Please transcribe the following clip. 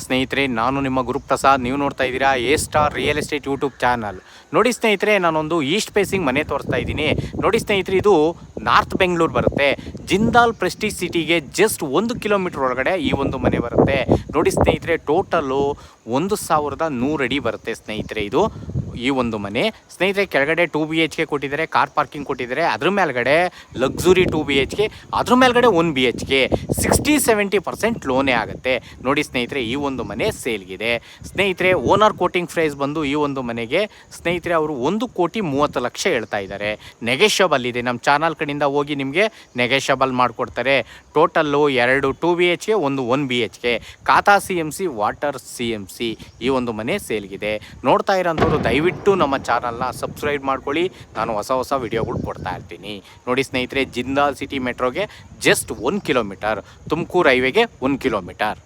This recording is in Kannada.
ಸ್ನೇಹಿತರೆ, ನಾನು ನಿಮ್ಮ ಗುರುಪ್ರಸಾದ್. ನೀವು ನೋಡ್ತಾ ಇದ್ದೀರಾ A star real estate YouTube channel. ನೋಡಿ ಸ್ನೇಹಿತರೆ, ನಾನೊಂದು ಈಸ್ಟ್ ಫೇಸಿಂಗ್ ಮನೆ ತೋರಿಸ್ತಾ ಇದ್ದೀನಿ. ನೋಡಿ ಸ್ನೇಹಿತರೆ, ಇದು ನಾರ್ತ್ ಬೆಂಗಳೂರು ಬರುತ್ತೆ. ಜಿಂದಾಲ್ ಪ್ರೆಸ್ಟೀಜ್ ಸಿಟಿಗೆ ಜಸ್ಟ್ 1 ಕಿಲೋಮೀಟರ್ ಒಳಗಡೆ ಈ ಒಂದು ಮನೆ ಬರುತ್ತೆ. ನೋಡಿ ಸ್ನೇಹಿತರೆ, ಟೋಟಲು 1100 ಅಡಿ ಬರುತ್ತೆ ಸ್ನೇಹಿತರೆ ಇದು ಈ ಒಂದು ಮನೆ. ಸ್ನೇಹಿತರೆ, ಕೆಳಗಡೆ 2 BHK ಕೊಟ್ಟಿದ್ದಾರೆ, ಕಾರ್ ಪಾರ್ಕಿಂಗ್ ಕೊಟ್ಟಿದ್ದಾರೆ. ಅದ್ರ ಮೇಲ್ಗಡೆ ಲಕ್ಸುರಿ 2 BHK, ಅದ್ರ ಮೇಲ್ಗಡೆ 1 BHK 60-70% ಲೋನೇ ಆಗುತ್ತೆ. ನೋಡಿ ಸ್ನೇಹಿತರೆ, ಈ ಒಂದು ಮನೆ ಸೇಲ್ಗಿದೆ. ಸ್ನೇಹಿತರೆ, ಓನರ್ ಕೋಟಿಂಗ್ ಪ್ರೈಸ್ ಬಂದು ಈ ಒಂದು ಮನೆಗೆ ಸ್ನೇಹಿತರೆ ಅವರು 1,30,30,00,000 ಹೇಳ್ತಾ ಇದ್ದಾರೆ. ನೆಗೆಷಬಲ್ ಇದೆ. ನಮ್ಮ ಚಾನಲ್ ಕಡೆಯಿಂದ ಹೋಗಿ ನಿಮಗೆ ನೆಗೆಷಬಲ್ ಮಾಡಿಕೊಡ್ತಾರೆ. ಟೋಟಲ್ಲು 2 2 BHK, 1 BHK, ಖಾತಾ CMC, ವಾಟರ್ CMC ಈ ಒಂದು ಮನೆ ಸೇಲ್ಗಿದೆ. ನೋಡ್ತಾ ಇರೋಂಥವ್ರು ದಯವಿಟ್ಟು ನಮ್ಮ ಚಾನಲ್ನ ಸಬ್ಸ್ಕ್ರೈಬ್ ಮಾಡ್ಕೊಳ್ಳಿ. ನಾನು ಹೊಸ ವಿಡಿಯೋಗಳು ಕೊಡ್ತಾ ಇರ್ತೀನಿ. ನೋಡಿ ಸ್ನೇಹಿತರೆ, ಜಿಂದಾಲ್ ಸಿಟಿ ಮೆಟ್ರೋಗೆ ಜಸ್ಟ್ 1 ಕಿಲೋಮೀಟರ್, ತುಮಕೂರು ಹೈವೇಗೆ 1 ಕಿಲೋಮೀಟರ್.